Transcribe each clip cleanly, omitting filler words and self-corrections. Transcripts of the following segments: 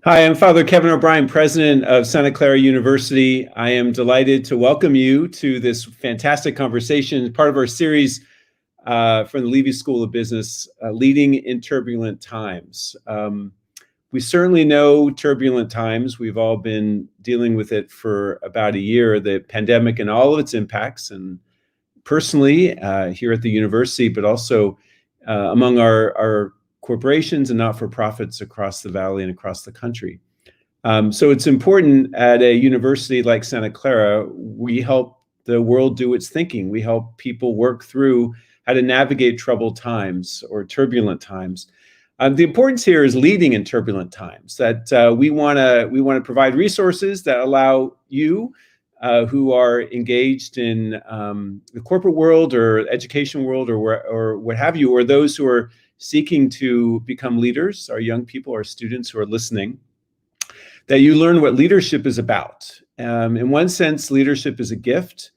Hi, I'm Father Kevin O'Brien, president of Santa Clara University. I am delighted to welcome you to this fantastic conversation, part of our series from the Levy School of Business, Leading in Turbulent Times. We certainly know turbulent times. We've all been dealing with it for about a year, the pandemic and all of its impacts, and personally here at the university, but also among our corporations and not-for-profits across the valley and across the country. So it's important at a university like Santa Clara, we help the world do its thinking. We help people work through how to navigate troubled times or turbulent times. The importance here is leading in turbulent times, that we want to provide resources that allow you who are engaged in the corporate world or education world or what have you, or those who are seeking to become leaders, our young people, our students who are listening, that you learn what leadership is about. In one sense, leadership is a gift.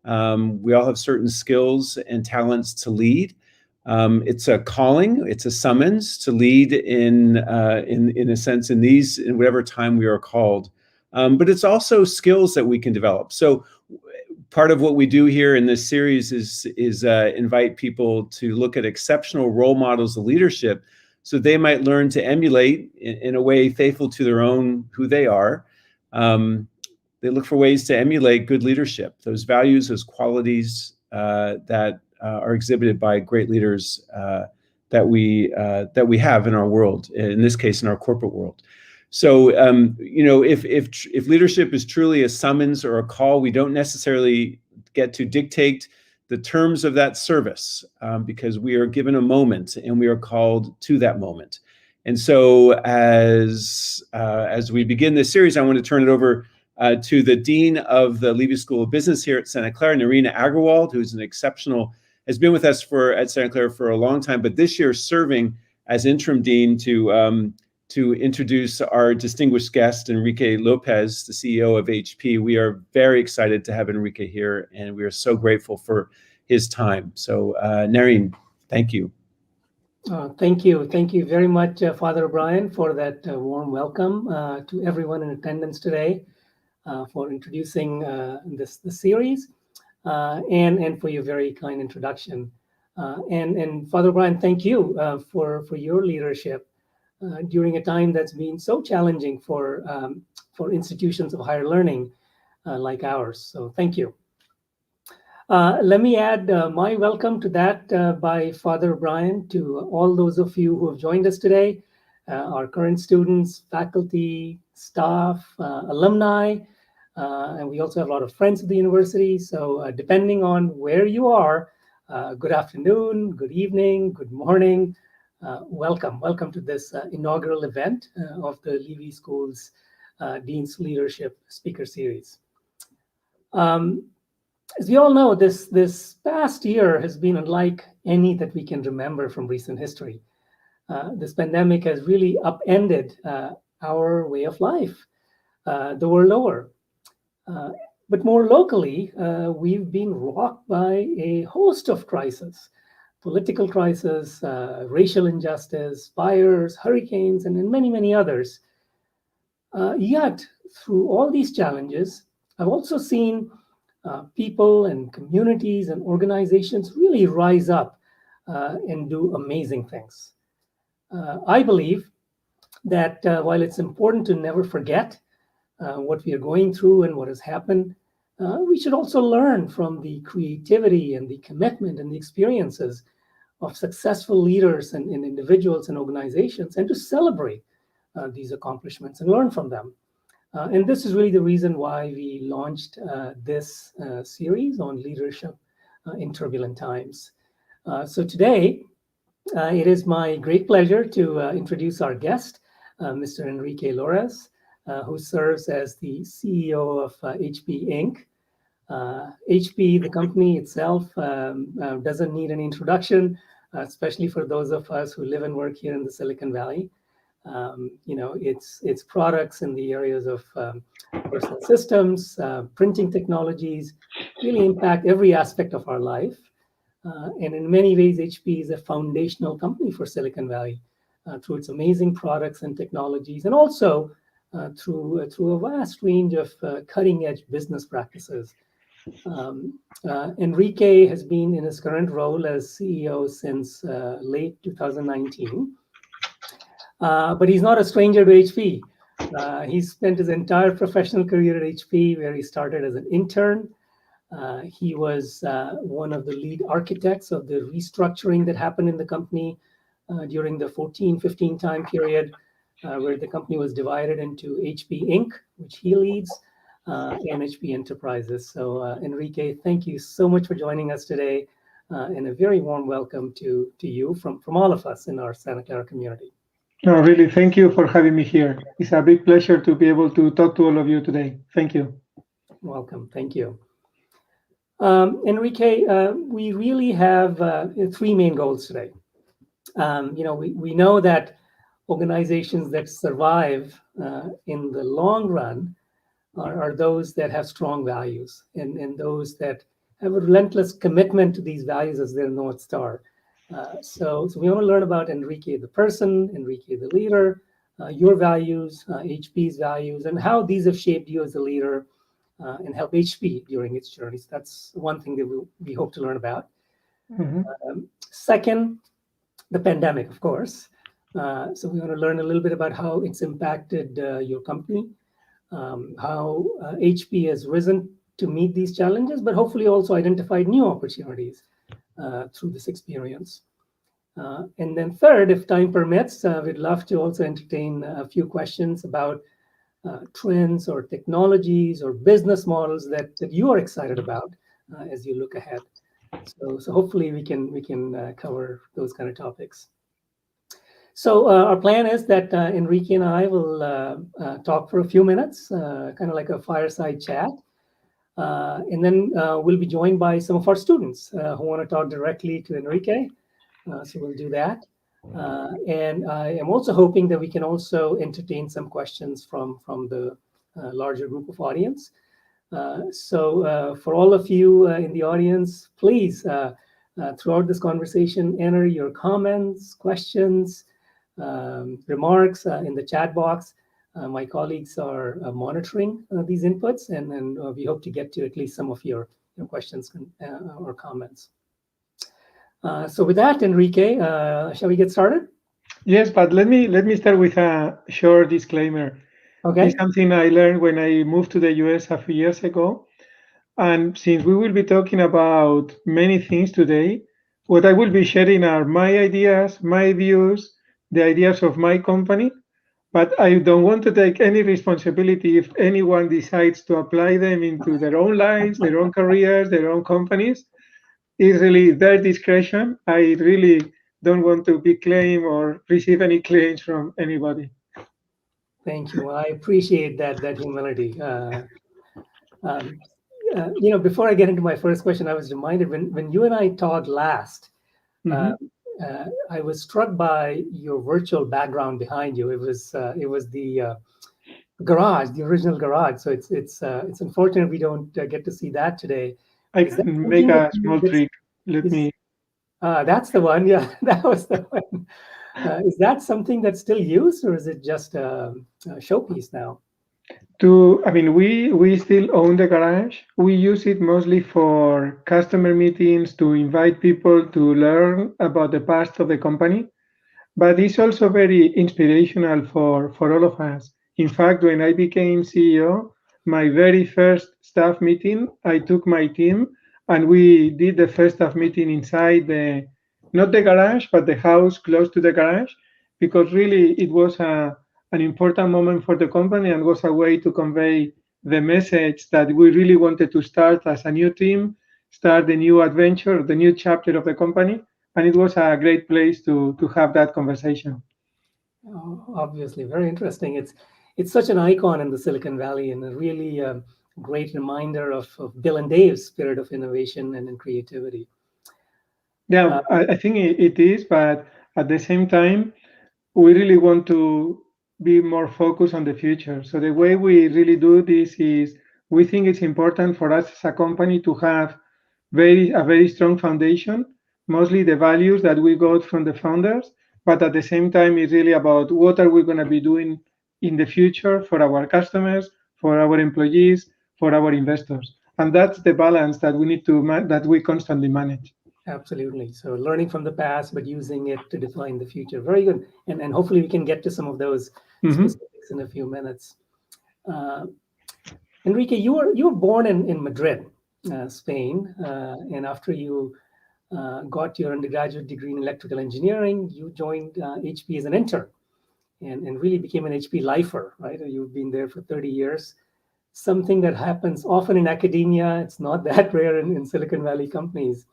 We all have certain skills and talents to lead. It's a calling, it's a summons to lead in a sense in whatever time we are called. But it's also skills that we can develop. So part of what we do here in this series is invite people to look at exceptional role models of leadership so they might learn to emulate in a way faithful to their own who they are. They look for ways to emulate good leadership, those values, those qualities that are exhibited by great leaders that we have in our world, in this case, in our corporate world. So, if leadership is truly a summons or a call, we don't necessarily get to dictate the terms of that service because we are given a moment and we are called to that moment. And so, as we begin this series, I want to turn it over to the dean of the Levy School of Business here at Santa Clara, Narina Agarwal, who's has been with us at Santa Clara for a long time, but this year serving as interim dean to introduce our distinguished guest, Enrique Lopez, the CEO of HP. We are very excited to have Enrique here, and we are so grateful for his time. So, Narine, thank you. Thank you. Thank you very much, Father O'Brien, for that warm welcome to everyone in attendance today, for introducing this series, and for your very kind introduction. And Father O'Brien, thank you for your leadership during a time that's been so challenging for institutions of higher learning like ours. So thank you. Let me add my welcome to that by Father O'Brien to all those of you who have joined us today, our current students, faculty, staff, alumni, and we also have a lot of friends at the university. So depending on where you are, good afternoon, good evening, good morning. Welcome to this inaugural event of the Levy School's Dean's Leadership Speaker Series. As we all know, this past year has been unlike any that we can remember from recent history. This pandemic has really upended our way of life, the world over. But more locally, we've been rocked by a host of crises. Political crisis, racial injustice, fires, hurricanes, and many, many others. Yet, through all these challenges, I've also seen people and communities and organizations really rise up and do amazing things. I believe that while it's important to never forget what we are going through and what has happened, we should also learn from the creativity and the commitment and the experiences of successful leaders and individuals and organizations, and to celebrate these accomplishments and learn from them. And this is really the reason why we launched this series on leadership in turbulent times. So today, it is my great pleasure to introduce our guest, Mr. Enrique Lopez, who serves as the CEO of HP Inc. HP, the company itself, doesn't need an introduction, especially for those of us who live and work here in the Silicon Valley. Its products in the areas of personal systems, printing technologies, really impact every aspect of our life. And in many ways, HP is a foundational company for Silicon Valley, through its amazing products and technologies, and also through a vast range of cutting-edge business practices. Enrique has been in his current role as CEO since late 2019, but he's not a stranger to HP. He's spent his entire professional career at HP, where he started as an intern. He was one of the lead architects of the restructuring that happened in the company during the 14-15 time period, where the company was divided into HP Inc., which he leads, and HP Enterprises. So Enrique, thank you so much for joining us today, and a very warm welcome to you from all of us in our Santa Clara community. No, really, thank you for having me here. It's a big pleasure to be able to talk to all of you today. Thank you. Welcome. Thank you. Enrique, we really have three main goals today. We know that organizations that survive in the long run are those that have strong values and those that have a relentless commitment to these values as their North Star. So we want to learn about Enrique the person, Enrique the leader, your values, HP's values, and how these have shaped you as a leader and help HP during its journeys. That's one thing that we hope to learn about. Second, the pandemic, of course. So we want to learn a little bit about how it's impacted your company, how HP has risen to meet these challenges, but hopefully also identified new opportunities through this experience. And then third, if time permits, we'd love to also entertain a few questions about trends or technologies or business models that you are excited about as you look ahead. So hopefully we can cover those kind of topics. So our plan is that Enrique and I will talk for a few minutes, kind of like a fireside chat. And then we'll be joined by some of our students who want to talk directly to Enrique. So we'll do that. And I am also hoping that we can also entertain some questions from the larger group of audience. So for all of you in the audience, please, throughout this conversation, enter your comments, questions, remarks in the chat box. My colleagues are monitoring these inputs, and we hope to get to at least some of your questions or comments. So with that, Enrique, shall we get started? Yes, but let me start with a short disclaimer. Okay. It's something I learned when I moved to the US a few years ago. And since we will be talking about many things today, what I will be sharing are my ideas, my views, the ideas of my company. But I don't want to take any responsibility if anyone decides to apply them into their own lives, their own careers, their own companies. It's really their discretion. I really don't want to be claimed or receive any claims from anybody. Thank you. I appreciate that humility. Before I get into my first question, I was reminded when you and I talked last, I was struck by your virtual background behind you. It was the garage, the original garage. So it's unfortunate we don't get to see that today. I can make a small trick. That's the one. Yeah, that was the one. Is that something that's still used, or is it just a showpiece now? We still own the garage. We use it mostly for customer meetings to invite people to learn about the past of the company. But it's also very inspirational for all of us. In fact, when I became CEO, my very first staff meeting, I took my team and we did the first staff meeting inside not the garage, but the house close to the garage, because really it was an important moment for the company and was a way to convey the message that we really wanted to start as a new team, start the new adventure, the new chapter of the company. And it was a great place to have that conversation. Oh, obviously, very interesting. It's such an icon in the Silicon Valley and a really great reminder of Bill and Dave's spirit of innovation and creativity. Yeah, I think it is, but at the same time, we really want to be more focused on the future. So the way we really do this is we think it's important for us as a company to have a very strong foundation, mostly the values that we got from the founders, but at the same time, it's really about what are we going to be doing in the future for our customers, for our employees, for our investors. And that's the balance that we need to that we constantly manage. Absolutely. So learning from the past, but using it to define the future. Very good. And hopefully we can get to some of those specifics in a few minutes. Enrique, you were born in Madrid, Spain, and after you got your undergraduate degree in electrical engineering, you joined HP as an intern and really became an HP lifer, right? You've been there for 30 years. Something that happens often in academia. It's not that rare in Silicon Valley companies.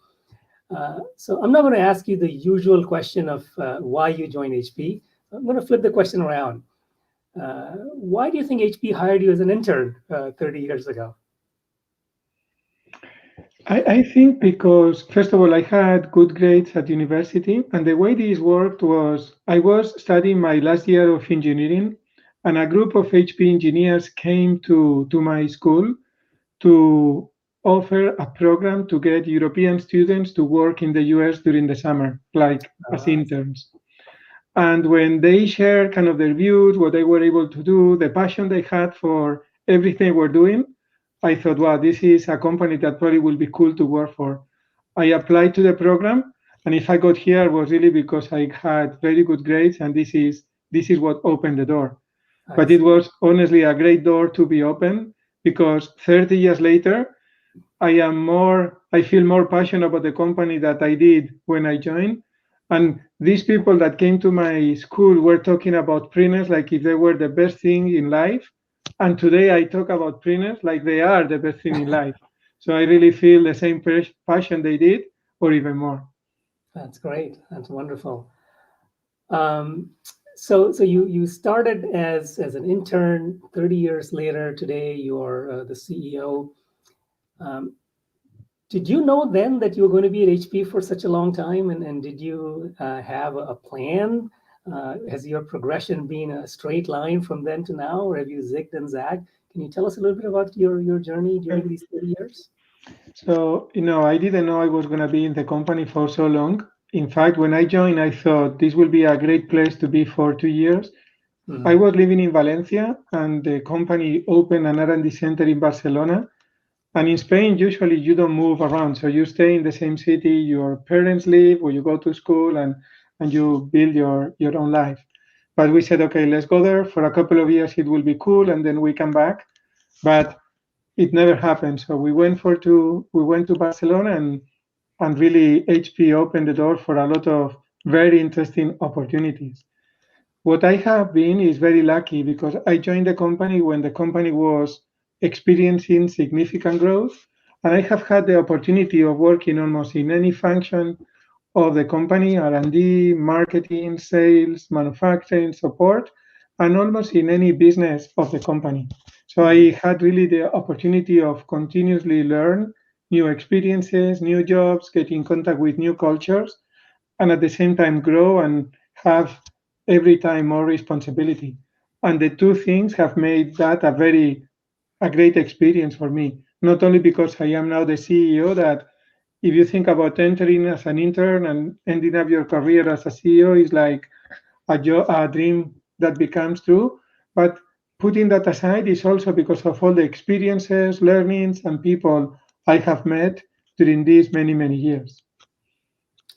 So I'm not going to ask you the usual question of why you joined HP. I'm going to flip the question around. Why do you think HP hired you as an intern 30 years ago? I think because, first of all, I had good grades at university, and the way this worked was I was studying my last year of engineering, and a group of HP engineers came to my school to offer a program to get European students to work in the US during the summer, like as interns. And when they shared kind of their views, what they were able to do, the passion they had for everything we're doing, I thought, wow, this is a company that probably will be cool to work for. I applied to the program, and if I got here, it was really because I had very good grades, and this is what opened the door. But it was honestly a great door to be open because 30 years later, I feel more passionate about the company that I did when I joined. And these people that came to my school were talking about printers like if they were the best thing in life. And today I talk about printers like they are the best thing in life. So I really feel the same passion they did, or even more. That's great. That's wonderful. So you started as an intern. 30 years later, today you're the CEO. Did you know then that you were going to be at HP for such a long time? And did you have a plan? Has your progression been a straight line from then to now, or have you zigged and zagged? Can you tell us a little bit about your journey during these 30 years? So, I didn't know I was going to be in the company for so long. In fact, when I joined, I thought this will be a great place to be for 2 years. I was living in Valencia, and the company opened an R&D center in Barcelona. And in Spain, usually you don't move around. So you stay in the same city, your parents live, or you go to school, and you build your own life. But we said, okay, let's go there for a couple of years. It will be cool, and then we come back. But it never happened. So we went to Barcelona, and really HP opened the door for a lot of very interesting opportunities. What I have been is very lucky because I joined the company when the company was experiencing significant growth, and I have had the opportunity of working almost in any function of the company: R&D, marketing, sales, manufacturing, support, and almost in any business of the company. So I had really the opportunity of continuously learn new experiences, new jobs, get in contact with new cultures, and at the same time grow and have every time more responsibility. And the two things have made that a great experience for me. Not only because I am now the CEO, that if you think about entering as an intern and ending up your career as a CEO is like a dream that becomes true. But putting that aside is also because of all the experiences, learnings, and people I have met during these many, many years.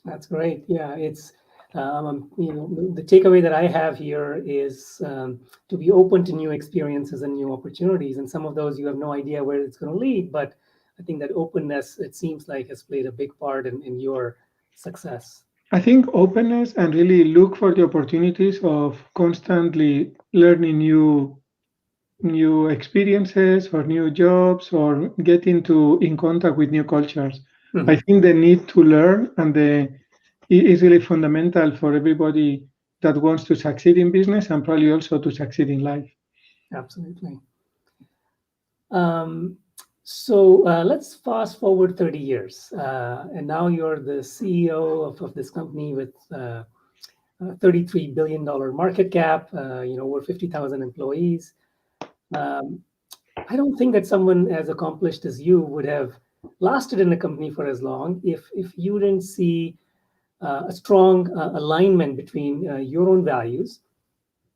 That's great. Yeah, it's the takeaway that I have here is to be open to new experiences and new opportunities. And some of those you have no idea where it's going to lead, but I think that openness, it seems like, has played a big part in your success. I think openness and really look for the opportunities of constantly learning new experiences or new jobs or getting in contact with new cultures. Mm-hmm. I think the need to learn it is really fundamental for everybody that wants to succeed in business and probably also to succeed in life. Absolutely. So let's fast forward 30 years. And now you're the CEO of this company with $33 billion market cap, over 50,000 employees. I don't think that someone as accomplished as you would have lasted in a company for as long if you didn't see a strong alignment between your own values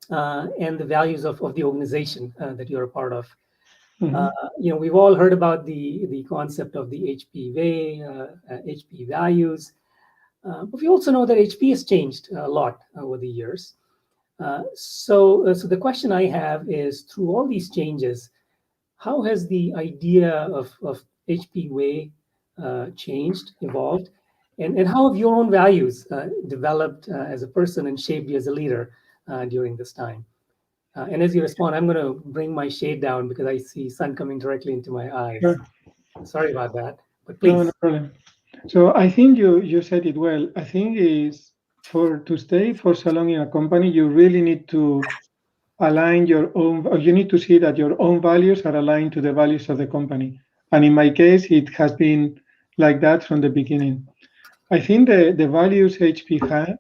and the values of the organization that you're a part of. We've all heard about the concept of the HP way, HP values, but we also know that HP has changed a lot over the years. So the question I have is, through all these changes, how has the idea of HP way changed, evolved, and how have your own values developed as a person and shaped you as a leader during this time? And as you respond, I'm going to bring my shade down because I see sun coming directly into my eyes. Sure. Sorry about that, but please. No problem. So I think you said it well. I think is to stay for so long in a company, you really need to align your own, or you need to see that your own values are aligned to the values of the company. And in my case, it has been like that from the beginning. I think the values HP had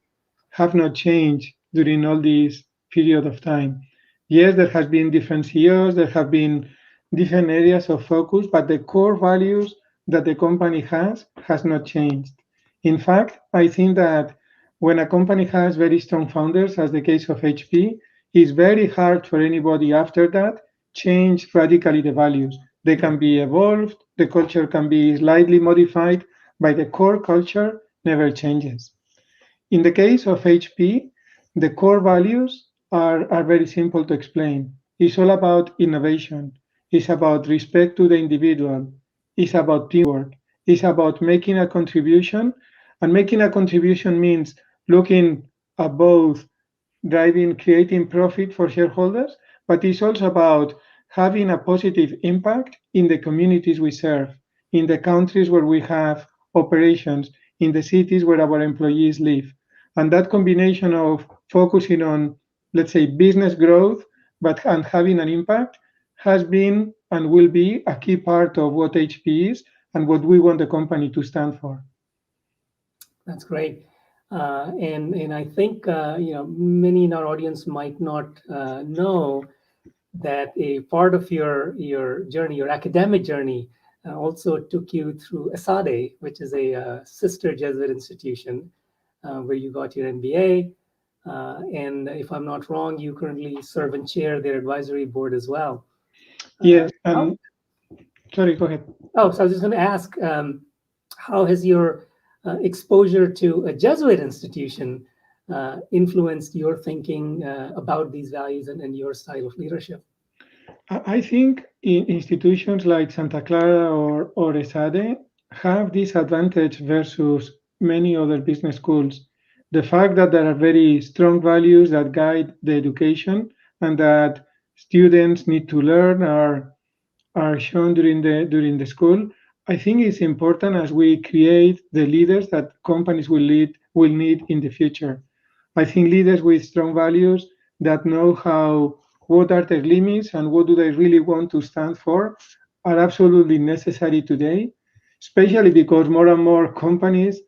have not changed during all this period of time. Yes, there has been different CEOs, there have been different areas of focus, but the core values that the company has not changed. In fact, I think that when a company has very strong founders, as the case of HP, it's very hard for anybody after that change radically the values. They can be evolved, the culture can be slightly modified, but the core culture never changes. In the case of HP, the core values are very simple to explain. It's all about innovation. It's about respect to the individual. It's about teamwork. It's about making a contribution. And making a contribution means looking at both creating profit for shareholders, but it's also about having a positive impact in the communities we serve, in the countries where we have operations, in the cities where our employees live. And that combination of focusing on, let's say, business growth, and having an impact has been and will be a key part of what HP is and what we want the company to stand for. That's great. And I think many in our audience might not know that a part of your journey, your academic journey, also took you through ESADE, which is a sister Jesuit institution where you got your MBA. And if I'm not wrong, you currently serve and chair their advisory board as well. Yes. Sorry, go ahead. Oh, so I was just going to ask, how has your exposure to a Jesuit institution influenced your thinking about these values and your style of leadership? I think institutions like Santa Clara or ESADE have this advantage versus many other business schools. The fact that there are very strong values that guide the education and that students need to learn are shown during the school, I think it's important as we create the leaders that companies will need in the future. I think leaders with strong values that know what are their limits and what do they really want to stand for are absolutely necessary today, especially because more and more companies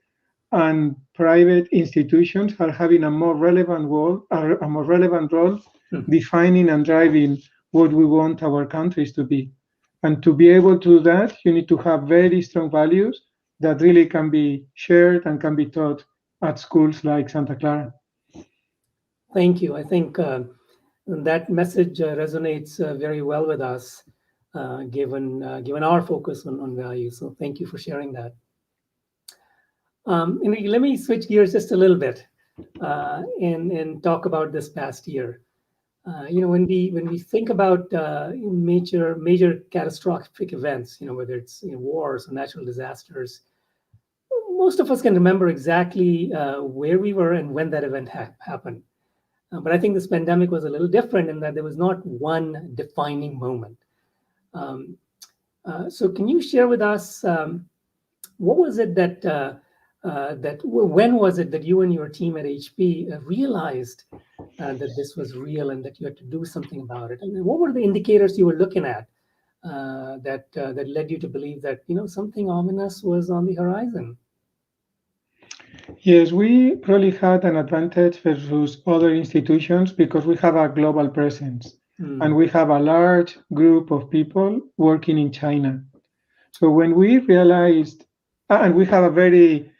and private institutions are having a more relevant role defining and driving what we want our countries to be. And to be able to do that, you need to have very strong values that really can be shared and can be taught at schools like Santa Clara. Thank you. I think that message resonates very well with us, given our focus on values. So thank you for sharing that. Enrique, let me switch gears just a little bit and talk about this past year. When we think about major catastrophic events, whether it's wars or natural disasters, most of us can remember exactly where we were and when that event happened. But I think this pandemic was a little different in that there was not one defining moment. So can you share with us what was it when was it that you and your team at HP realized that this was real and that you had to do something about it? And what were the indicators you were looking at that led you to believe that something ominous was on the horizon? Yes, we probably had an advantage versus other institutions because we have a global presence and we have a large group of people working in China. So when we realized, and we have a very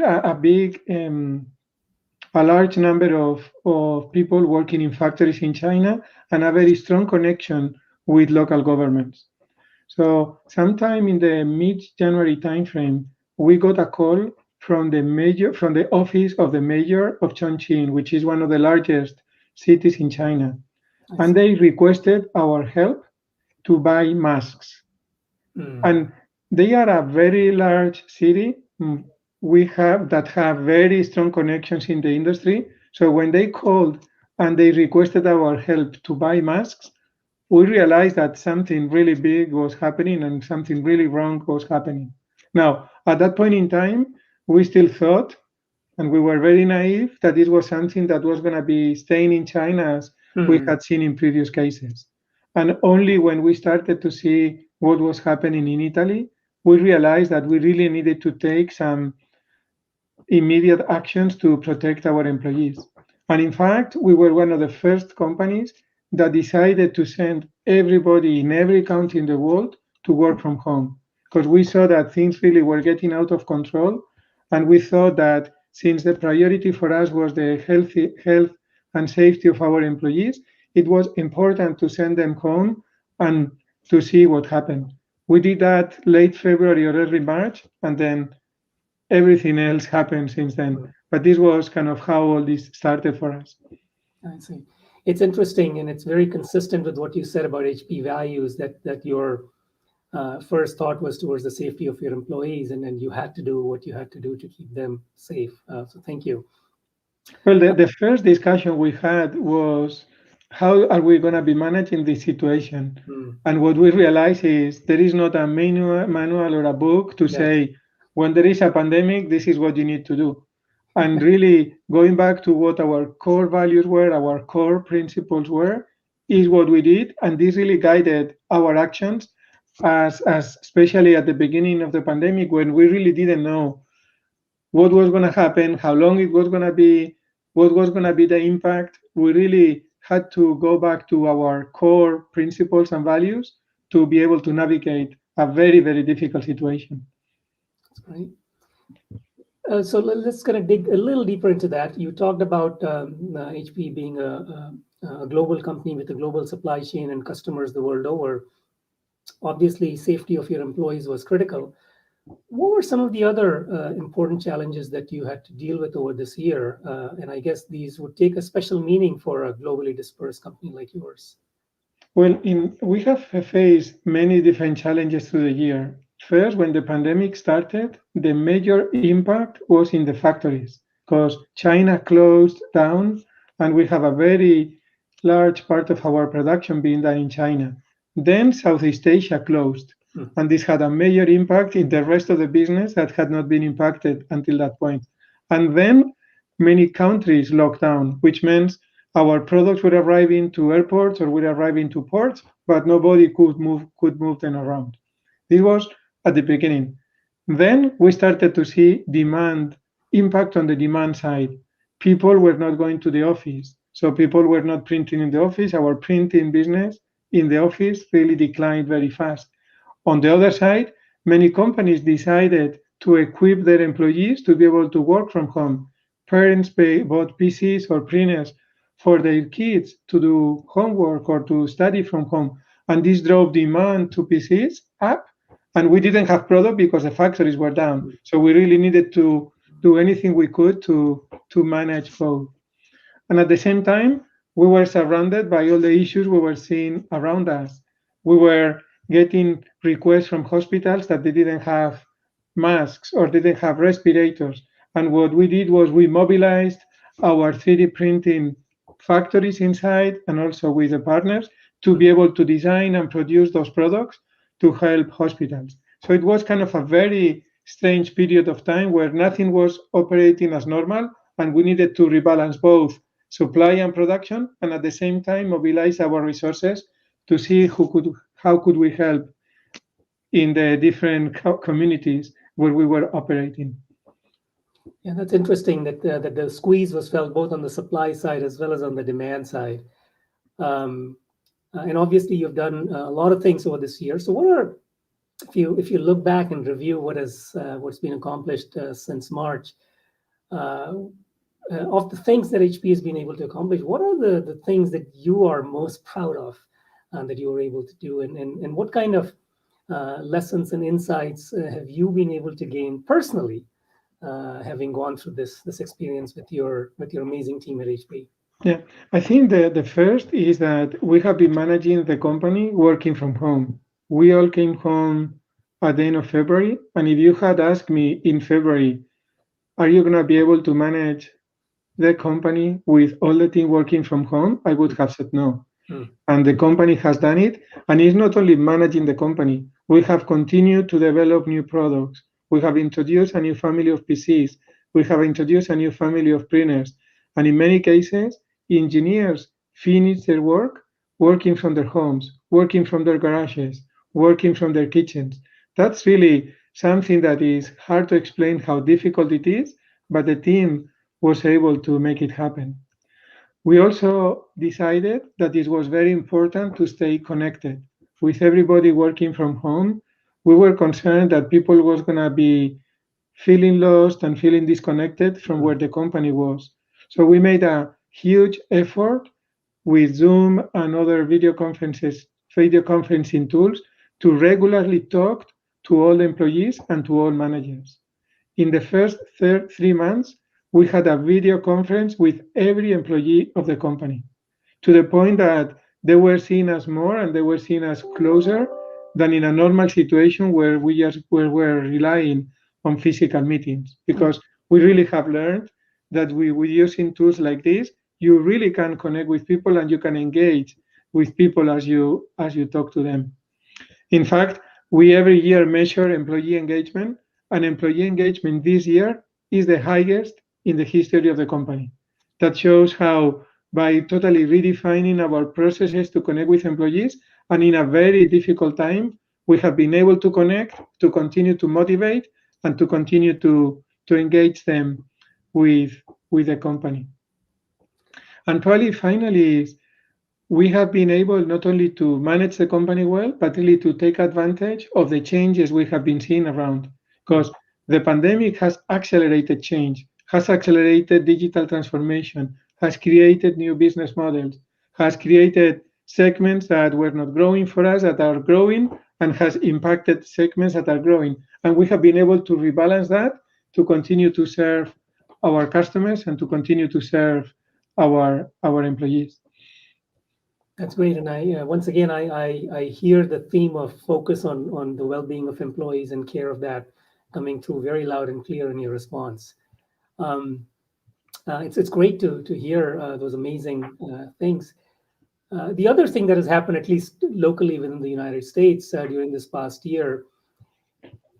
a big a large number of people working in factories in China and a very strong connection with local governments. So sometime in the mid-January timeframe, we got a call from the office of the mayor of Chongqing, which is one of the largest cities in China, and they requested our help to buy masks. And they are a very large city. We have very strong connections in the industry. So when they called and they requested our help to buy masks, we realized that something really big was happening and something really wrong was happening. Now, at that point in time, we still thought, and we were very naive, that this was something that was going to be staying in China as we had seen in previous cases. And only when we started to see what was happening in Italy, we realized that we really needed to take some immediate actions to protect our employees. And in fact, we were one of the first companies that decided to send everybody in every country in the world to work from home, because we saw that things really were getting out of control. And we thought that since the priority for us was the health and safety of our employees, it was important to send them home and to see what happened. We did that late February or early March, and then everything else happened since then. But this was kind of how all this started for us. I see. It's interesting, and it's very consistent with what you said about HP values, that your first thought was towards the safety of your employees, and then you had to do what you had to do to keep them safe. So thank you. Well, the first discussion we had was, how are we going to be managing this situation? And what we realized is there is not a manual or a book to say, when there is a pandemic, this is what you need to do. And really going back to what our core values were, our core principles were, is what we did. And this really guided our actions, as especially at the beginning of the pandemic, when we really didn't know what was going to happen, how long it was going to be, what was going to be the impact. We really had to go back to our core principles and values to be able to navigate a very, very difficult situation. That's great. So let's kind of dig a little deeper into that. You talked about HP being a global company with a global supply chain and customers the world over. Obviously, safety of your employees was critical. What were some of the other important challenges that you had to deal with over this year? And I guess these would take a special meaning for a globally dispersed company like yours. Well, we have faced many different challenges through the year. First, when the pandemic started, the major impact was in the factories, because China closed down and we have a very large part of our production being done in China. Then Southeast Asia closed, and this had a major impact in the rest of the business that had not been impacted until that point. And then many countries locked down, which means our products were arriving to airports or were arriving to ports, but nobody could move them around. This was at the beginning. Then we started to see demand impact on the demand side. People were not going to the office, so people were not printing in the office. Our printing business in the office really declined very fast. On the other side, many companies decided to equip their employees to be able to work from home. Parents bought PCs or printers for their kids to do homework or to study from home. And this drove demand to PCs up. And we didn't have product because the factories were down. So we really needed to do anything we could to manage both. And at the same time, we were surrounded by all the issues we were seeing around us. We were getting requests from hospitals that they didn't have masks or didn't have respirators. And what we did was we mobilized our 3D printing factories inside and also with the partners to be able to design and produce those products to help hospitals. So it was kind of a very strange period of time where nothing was operating as normal, and we needed to rebalance both supply and production, and at the same time mobilize our resources to see how could we help in the different communities where we were operating. Yeah, that's interesting that the squeeze was felt both on the supply side as well as on the demand side. And obviously, you've done a lot of things over this year. So, what are, if you look back and review what's been accomplished since March, of the things that HP has been able to accomplish, what are the things that you are most proud of that you were able to do? And what kind of lessons and insights have you been able to gain personally, having gone through this experience with your amazing team at HP? Yeah, I think the first is that we have been managing the company working from home. We all came home at the end of February, and if you had asked me in February, are you going to be able to manage the company with all the team working from home? I would have said no. And the company has done it. And it's not only managing the company, we have continued to develop new products. We have introduced a new family of PCs. We have introduced a new family of printers. And in many cases, engineers finish their work working from their homes, working from their garages, working from their kitchens. That's really something that is hard to explain how difficult it is, but the team was able to make it happen. We also decided that it was very important to stay connected. With everybody working from home, we were concerned that people was going to be feeling lost and feeling disconnected from where the company was. So we made a huge effort with Zoom and other video conferencing tools to regularly talk to all employees and to all managers. In the first 3 months, we had a video conference with every employee of the company, to the point that they were seen as more and they were seen as closer than in a normal situation where were relying on physical meetings. Because we really have learned that with using tools like this, you really can connect with people and you can engage with people as you talk to them. In fact, we every year measure employee engagement, and employee engagement this year is the highest in the history of the company. That shows how, by totally redefining our processes to connect with employees, and in a very difficult time, we have been able to connect, to continue to motivate, and to continue to engage them with the company. And probably finally, we have been able not only to manage the company well, but really to take advantage of the changes we have been seeing around. Because the pandemic has accelerated change, has accelerated digital transformation, has created new business models, has created segments that were not growing for us that are growing, and has impacted segments that are growing. And we have been able to rebalance that to continue to serve our customers and to continue to serve our employees. That's great, and once again I hear the theme of focus on the well-being of employees and care of that coming through very loud and clear in your response. It's great to hear those amazing things. The other thing that has happened, at least locally within the United States during this past year,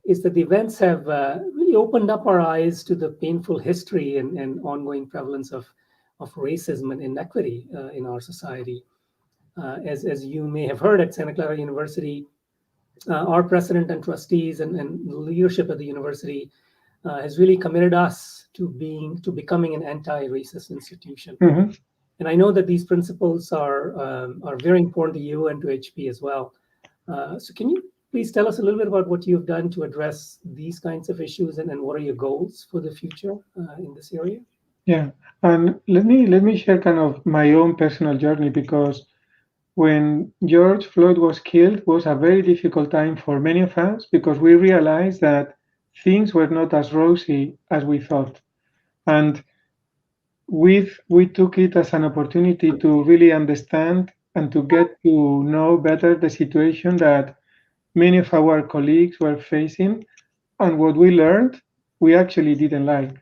is that the events have really opened up our eyes to the painful history and ongoing prevalence of racism and inequity in our society. As you may have heard, at Santa Clara University, our president and trustees and the leadership of the university has really committed us to becoming an anti-racist institution. Mm-hmm. And I know that these principles are very important to you and to HP as well. So can you please tell us a little bit about what you've done to address these kinds of issues, and what are your goals for the future in this area? Yeah, and let me share kind of my own personal journey, because when George Floyd was killed was a very difficult time for many of us, because we realized that things were not as rosy as we thought. And we took it as an opportunity to really understand and to get to know better the situation that many of our colleagues were facing. And what we learned, we actually didn't like.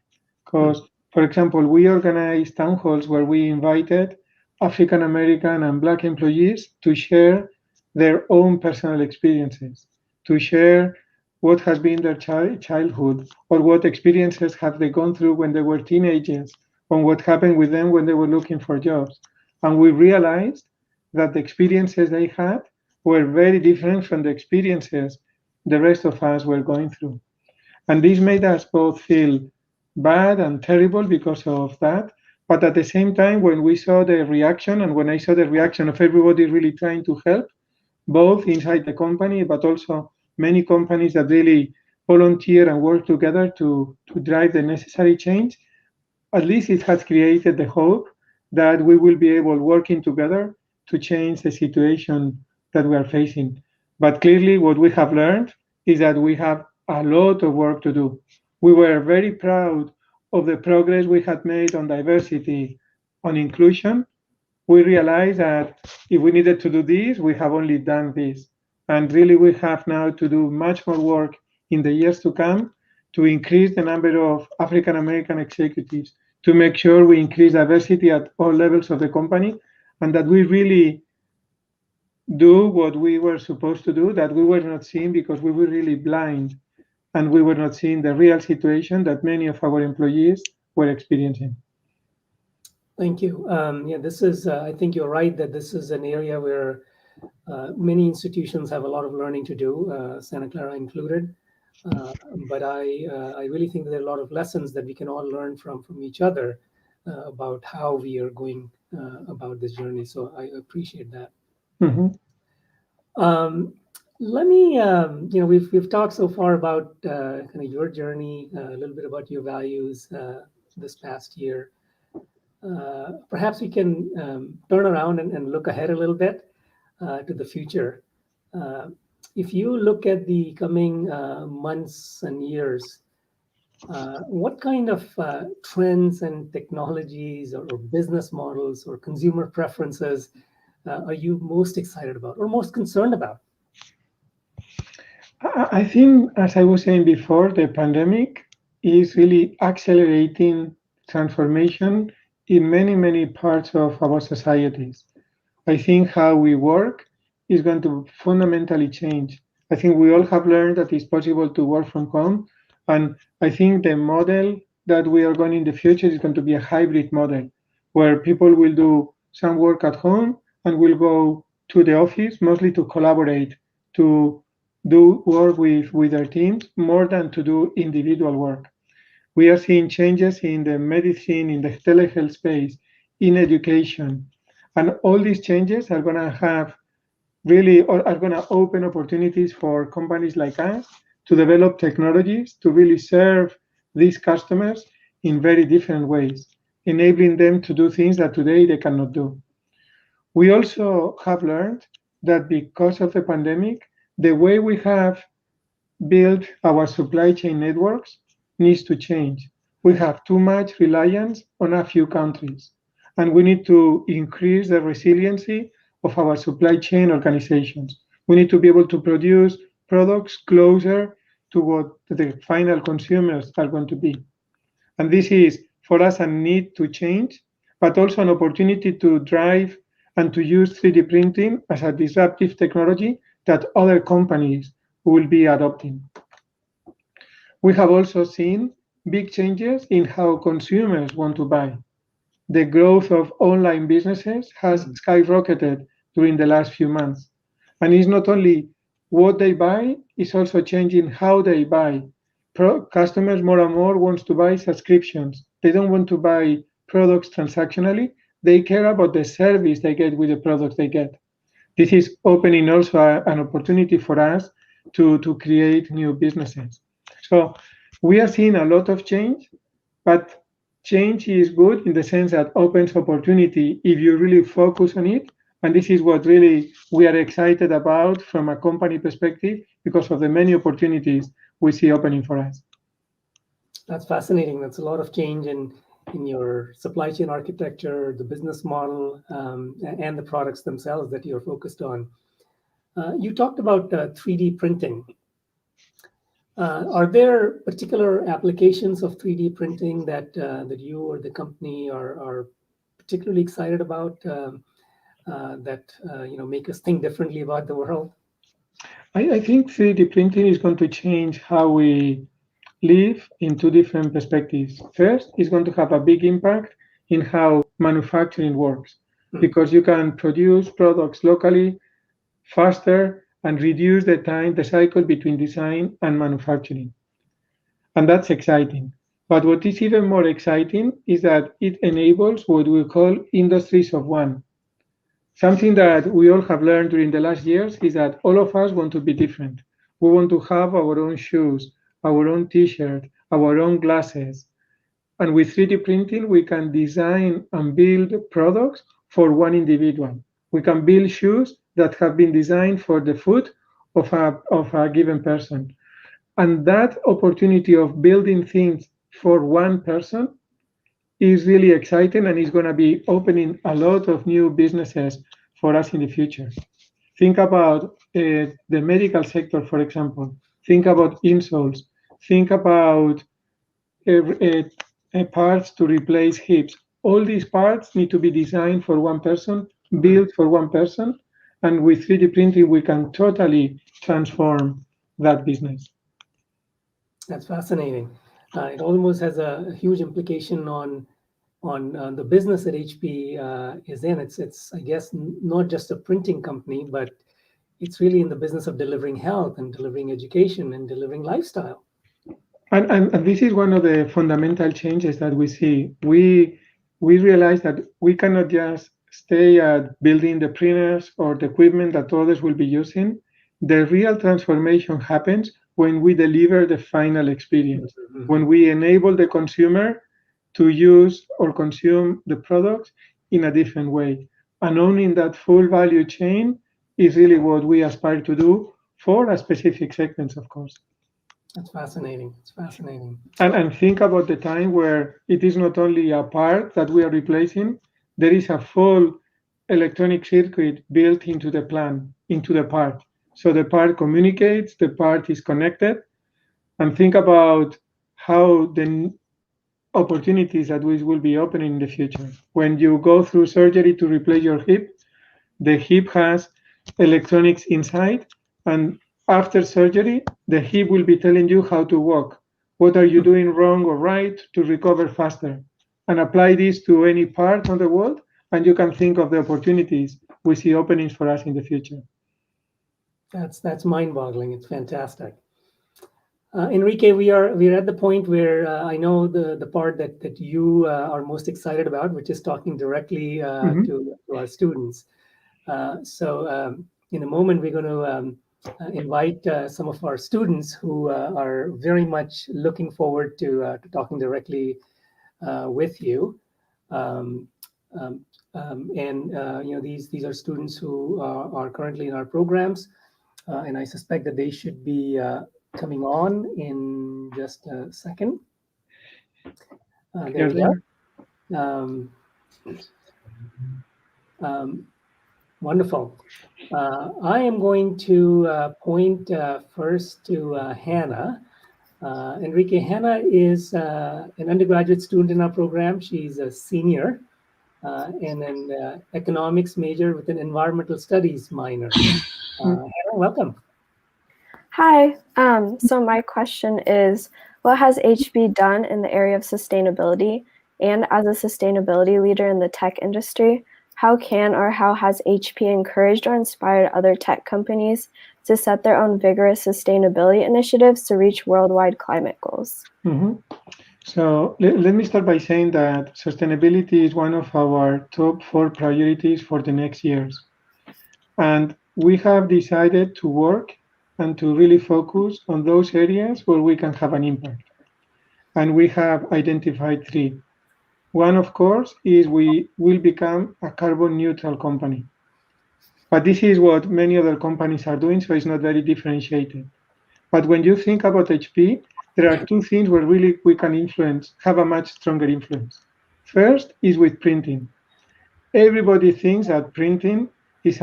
Because, for example, we organized town halls where we invited African American and Black employees to share their own personal experiences, to share what has been their childhood, or what experiences have they gone through when they were teenagers, or what happened with them when they were looking for jobs. And we realized that the experiences they had were very different from the experiences the rest of us were going through. And this made us both feel bad and terrible because of that. But at the same time, when we saw the reaction, and when I saw the reaction of everybody really trying to help, both inside the company, but also many companies that really volunteer and work together to drive the necessary change, at least it has created the hope that we will be able, working together, to change the situation that we are facing. But clearly, what we have learned is that we have a lot of work to do. We were very proud of the progress we had made on diversity, on inclusion. We realized that if we needed to do this, we have only done this. And really, we have now to do much more work in the years to come to increase the number of African American executives, to make sure we increase diversity at all levels of the company, and that we really do what we were supposed to do, that we were not seeing because we were really blind and we were not seeing the real situation that many of our employees were experiencing. Thank you. Yeah, this is, I think you're right that this is an area where many institutions have a lot of learning to do, Santa Clara included. But I really think that there are a lot of lessons that we can all learn from each other about how we are going about this journey. So I appreciate that. Mhm. Let me, we've talked so far about kind of your journey, a little bit about your values this past year. Perhaps we can turn around and look ahead a little bit to the future. If you look at the coming months and years, what kind of trends and technologies or business models or consumer preferences are you most excited about or most concerned about? I think, as I was saying before, the pandemic is really accelerating transformation in many, many parts of our societies. I think how we work is going to fundamentally change. I think we all have learned that it's possible to work from home. And I think the model that we are going in the future is going to be a hybrid model where people will do some work at home and will go to the office mostly to collaborate, to do work with their teams more than to do individual work. We are seeing changes in the medicine, in the telehealth space, in education. And all these changes are going to have really, or are going to open opportunities for companies like us to develop technologies to really serve these customers in very different ways, enabling them to do things that today they cannot do. We also have learned that because of the pandemic, the way we have built our supply chain networks needs to change. We have too much reliance on a few countries, and we need to increase the resiliency of our supply chain organizations. We need to be able to produce products closer to what the final consumers are going to be. And this is, for us, a need to change, but also an opportunity to drive and to use 3D printing as a disruptive technology that other companies will be adopting. We have also seen big changes in how consumers want to buy. The growth of online businesses has skyrocketed during the last few months. And it's not only what they buy, it's also changing how they buy. Customers more and more want to buy subscriptions. They don't want to buy products transactionally. They care about the service they get with the products they get. This is opening also an opportunity for us to create new businesses. So we are seeing a lot of change, but change is good in the sense that opens opportunity if you really focus on it. And this is what really we are excited about from a company perspective because of the many opportunities we see opening for us. That's fascinating. That's a lot of change in your supply chain architecture, the business model, and the products themselves that you're focused on. You talked about 3D printing. Are there particular applications of 3D printing that you or the company are particularly excited about that make us think differently about the world? I think 3D printing is going to change how we live in two different perspectives. First, it's going to have a big impact in how manufacturing works because you can produce products locally faster and reduce the cycle between design and manufacturing. And that's exciting. But what is even more exciting is that it enables what we call industries of one. Something that we all have learned during the last years is that all of us want to be different. We want to have our own shoes, our own t-shirt, our own glasses. And with 3D printing, we can design and build products for one individual. We can build shoes that have been designed for the foot of a given person. And that opportunity of building things for one person is really exciting and is going to be opening a lot of new businesses for us in the future. Think about the medical sector, for example. Think about insoles. Think about parts to replace hips. All these parts need to be designed for one person, built for one person, and with 3D printing, we can totally transform that business. That's fascinating. It almost has a huge implication on the business that HP is in. It's I guess not just a printing company, but it's really in the business of delivering health and delivering education and delivering lifestyle. And this is one of the fundamental changes that we see. We realize that we cannot just stay at building the printers or the equipment that others will be using. The real transformation happens when we deliver the final experience, when we enable the consumer to use or consume the products in a different way. And owning that full value chain is really what we aspire to do for a specific segments, of course. That's fascinating. It's fascinating. And think about the time where it is not only a part that we are replacing, there is a full electronic circuit built into the plan, into the part. So the part communicates, the part is connected. And think about how the opportunities that we will be opening in the future. When you go through surgery to replace your hip, the hip has electronics inside, and after surgery, the hip will be telling you how to walk. What are you doing wrong or right to recover faster? And apply this to any part of the world, and you can think of the opportunities we see openings for us in the future. That's mind-boggling. It's fantastic. Enrique, we're at the point where I know the part that you are most excited about, which is talking directly to our students. So in a moment, we're going to invite some of our students who are very much looking forward to talking directly with you. And these are students who are currently in our programs, and I suspect that they should be coming on in just a second. There we are. Wonderful. I am going to point first to Hannah. Enrique, Hannah is an undergraduate student in our program. She's a senior and an economics major with an environmental studies minor. Hannah, welcome. Hi. So my question is, what has HP done in the area of sustainability? And as a sustainability leader in the tech industry, how has HP encouraged or inspired other tech companies to set their own vigorous sustainability initiatives to reach worldwide climate goals? So let me start by saying that sustainability is one of our top 4 priorities for the next years. And we have decided to work and to really focus on those areas where we can have an impact. And we have identified 3. One, of course, is we will become a carbon neutral company. But this is what many other companies are doing, so it's not very differentiated. But when you think about HP, there are 2 things where really we can have a much stronger influence. First is with printing. Everybody thinks that printing is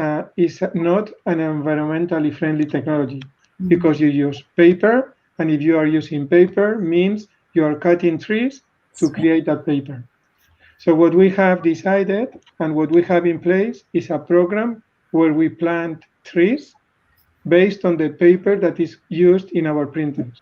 not an environmentally friendly technology because you use paper, and if you are using paper, means you are cutting trees to create that paper. So what we have decided and what we have in place is a program where we plant trees based on the paper that is used in our printers,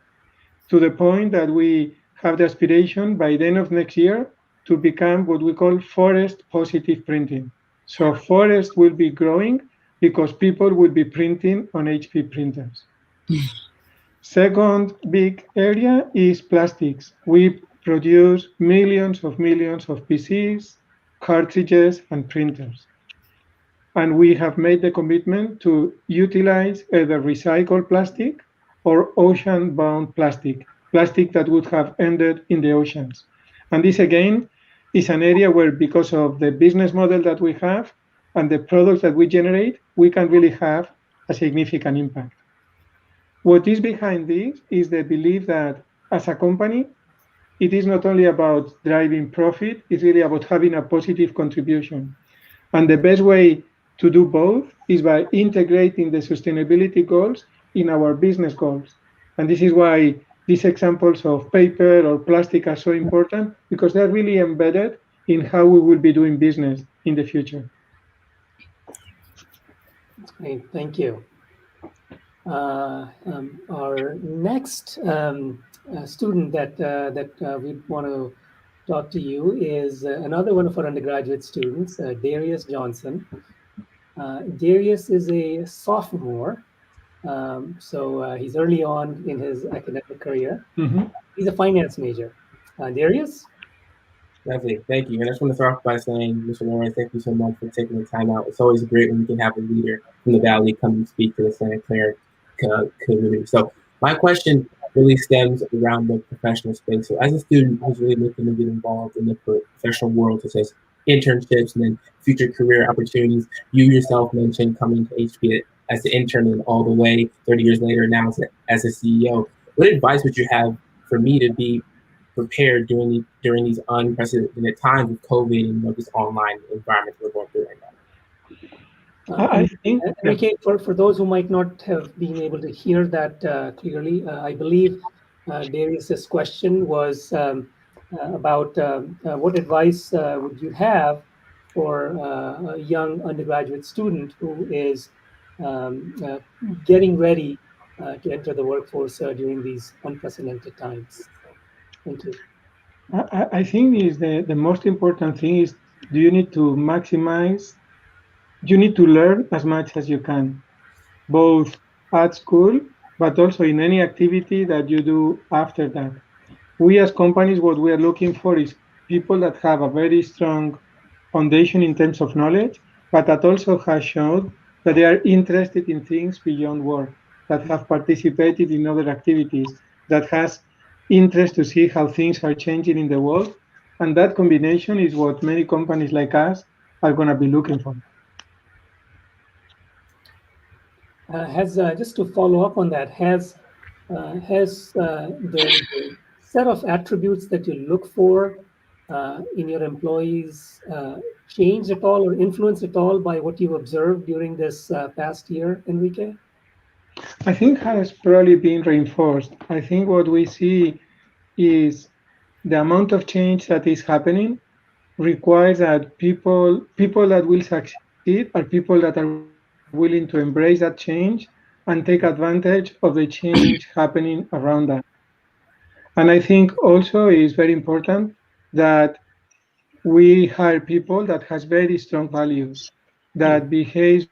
to the point that we have the aspiration by the end of next year to become what we call forest positive printing. So forest will be growing because people will be printing on HP printers. Second big area is plastics. We produce millions of PCs, cartridges, and printers. And we have made the commitment to utilize either recycled plastic or ocean-bound plastic that would have ended in the oceans. And this again is an area where, because of the business model that we have and the products that we generate, we can really have a significant impact. What is behind this is the belief that as a company, it is not only about driving profit, it's really about having a positive contribution. And the best way to do both is by integrating the sustainability goals in our business goals. And this is why these examples of paper or plastic are so important, because they're really embedded in how we will be doing business in the future. That's great. Thank you. Our next student that we want to talk to you is another one of our undergraduate students, Darius Johnson. Darius is a sophomore, so he's early on in his academic career. Mm-hmm. He's a finance major. Darius? Lovely, thank you. And I just want to start off by saying, Mr. Lawrence, thank you so much for taking the time out. It's always great when we can have a leader from the Valley come and speak to the Santa Clara community. So my question really stems around the professional space. So as a student who's really looking to get involved in the professional world, such as internships and then future career opportunities, you yourself mentioned coming to HP as an intern and all the way 30 years later now as a CEO. What advice would you have for me to be prepared during these unprecedented times of COVID and this online environment we're going through right now? I think, Enrique, for those who might not have been able to hear that clearly, I believe Darius's question was about what advice would you have for a young undergraduate student who is getting ready to enter the workforce during these unprecedented times. Thank you. I think is the most important thing is, do you need to maximize, you need to learn as much as you can, both at school, but also in any activity that you do after that. We as companies, what we are looking for is people that have a very strong foundation in terms of knowledge, but that also has shown that they are interested in things beyond work, that have participated in other activities, that has interest to see how things are changing in the world. And that combination is what many companies like us are going to be looking for. Just to follow up on that, has the set of attributes that you look for in your employees changed at all or influenced at all by what you observed during this past year, Enrique? I think has probably been reinforced. I think what we see is the amount of change that is happening requires that people that will succeed are people that are willing to embrace that change and take advantage of the change happening around that. And I think also it is very important that we hire people that has very strong values, that behaves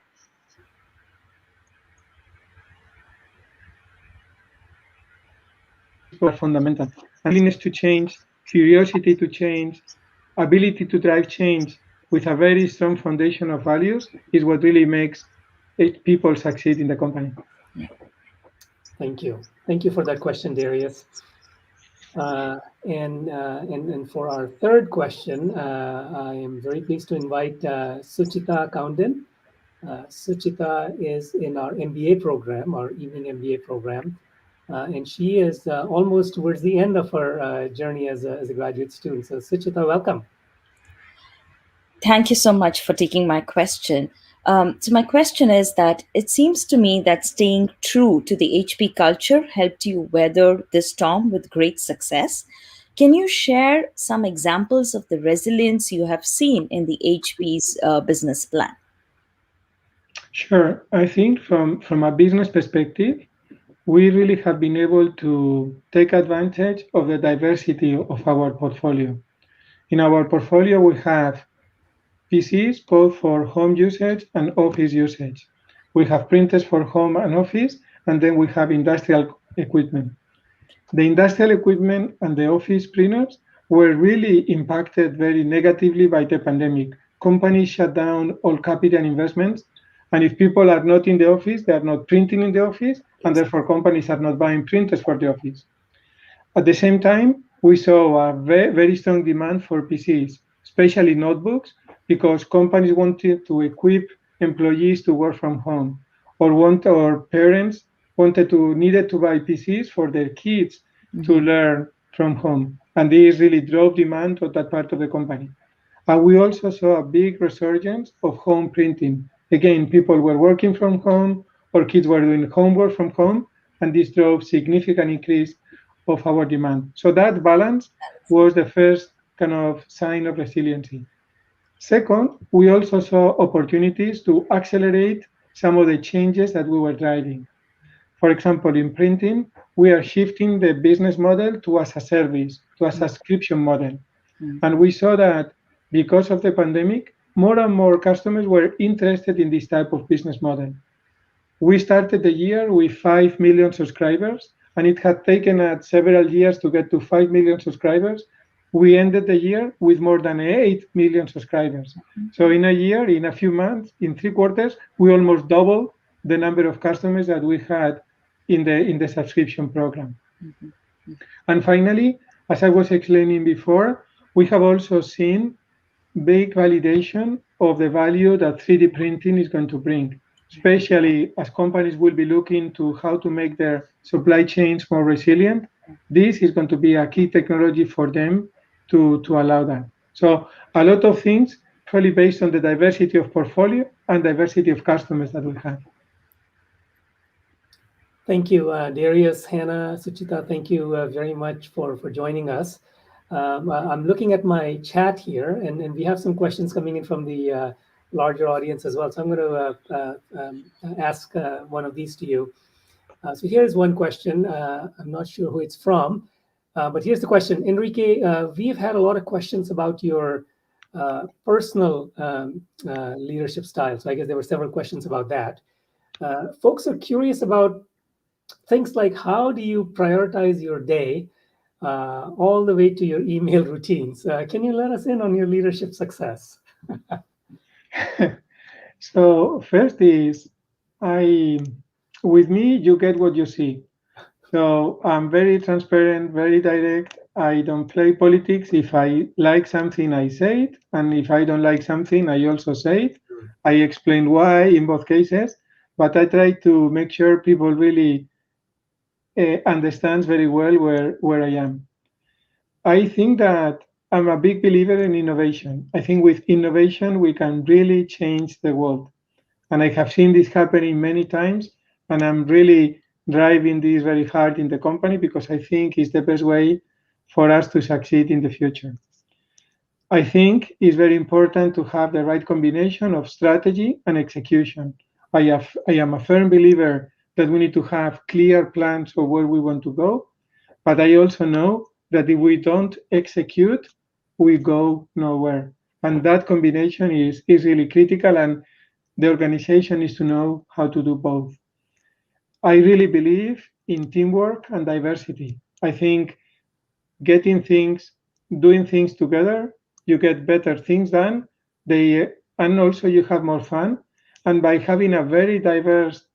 fundamental. Willingness to change, curiosity to change, ability to drive change with a very strong foundation of values is what really makes people succeed in the company. Thank you. Thank you for that question, Darius. And for our third question, I am very pleased to invite Suchita Kaunden. Suchita is in our MBA program, our evening MBA program, and she is almost towards the end of her journey as a graduate student. So Suchita, welcome. Thank you so much for taking my question. So my question is that it seems to me that staying true to the HP culture helped you weather this storm with great success. Can you share some examples of the resilience you have seen in the HP's business plan? Sure. I think from a business perspective, we really have been able to take advantage of the diversity of our portfolio. In our portfolio, we have PCs, both for home usage and office usage. We have printers for home and office, and then we have industrial equipment. The industrial equipment and the office printers were really impacted very negatively by the pandemic. Companies shut down all capital investments, and if people are not in the office, they are not printing in the office, and therefore companies are not buying printers for the office. At the same time, we saw a very strong demand for PCs, especially notebooks, because companies wanted to equip employees to work from home, or parents needed to buy PCs for their kids to learn from home. And this really drove demand of that part of the company. And we also saw a big resurgence of home printing. Again, people were working from home, or kids were doing homework from home, and this drove significant increase of our demand. So that balance was the first kind of sign of resiliency. Second, we also saw opportunities to accelerate some of the changes that we were driving. For example, in printing, we are shifting the business model to as a service, to a subscription model. And we saw that because of the pandemic, more and more customers were interested in this type of business model. We started the year with 5 million subscribers, and it had taken us several years to get to 5 million subscribers. We ended the year with more than 8 million subscribers. So in a year, in a few months, in 3 quarters, we almost doubled the number of customers that we had in the subscription program. And finally, as I was explaining before, we have also seen big validation of the value that 3D printing is going to bring, especially as companies will be looking to how to make their supply chains more resilient. This is going to be a key technology for them to allow that. So a lot of things probably based on the diversity of portfolio and diversity of customers that we have. Thank you, Darius, Hannah, Suchita. Thank you very much for joining us. I'm looking at my chat here, and we have some questions coming in from the larger audience as well. So I'm going to ask one of these to you. So here's one question. I'm not sure who it's from, but here's the question. Enrique, we've had a lot of questions about your personal leadership style. So I guess there were several questions about that. Folks are curious about things like, how do you prioritize your day all the way to your email routines? Can you let us in on your leadership success? So first is, with me, you get what you see. So I'm very transparent, very direct. I don't play politics. If I like something, I say it. And if I don't like something, I also say it. I explain why in both cases, but I try to make sure people really understands very well where I am. I think that I'm a big believer in innovation. I think with innovation, we can really change the world. And I have seen this happening many times, and I'm really driving this very hard in the company because I think it's the best way for us to succeed in the future. I think it's very important to have the right combination of strategy and execution. I am a firm believer that we need to have clear plans of where we want to go, but I also know that if we don't execute, we go nowhere. And that combination is really critical, and the organization needs to know how to do both. I really believe in teamwork and diversity. I think doing things together, you get better things done, and also you have more fun. And by having a very diverse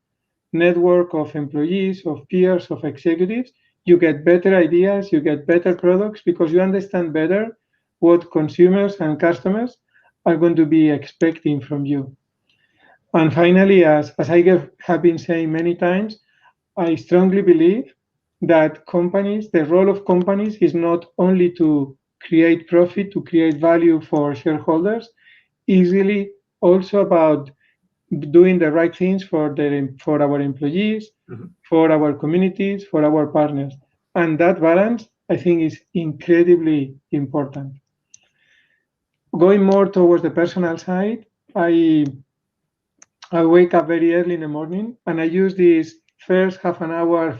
network of employees, of peers, of executives, you get better ideas, you get better products, because you understand better what consumers and customers are going to be expecting from you. And finally, as I have been saying many times, I strongly believe that the role of companies is not only to create profit, to create value for shareholders, is really also about doing the right things for our employees, for our communities, for our partners. And that balance, I think, is incredibly important. Going more towards the personal side, I wake up very early in the morning, and I use this first half an hour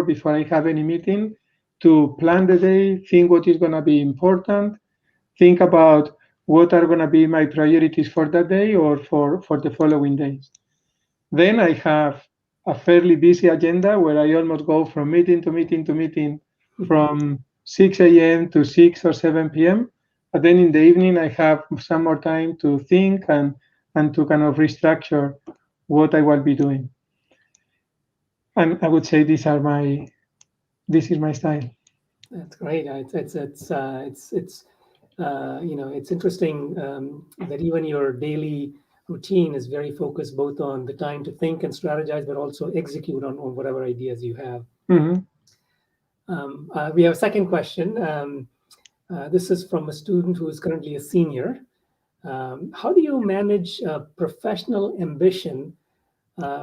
before I have any meeting to plan the day, think what is going to be important, think about what are going to be my priorities for that day or for the following days. Then I have a fairly busy agenda where I almost go from meeting to meeting to meeting from 6 a.m. to 6 or 7 p.m. But then in the evening, I have some more time to think and to kind of restructure what I will be doing. And I would say this is my style. That's great. It's interesting that even your daily routine is very focused both on the time to think and strategize, but also execute on whatever ideas you have. Mhm. We have a second question. This is from a student who is currently a senior. How do you manage professional ambition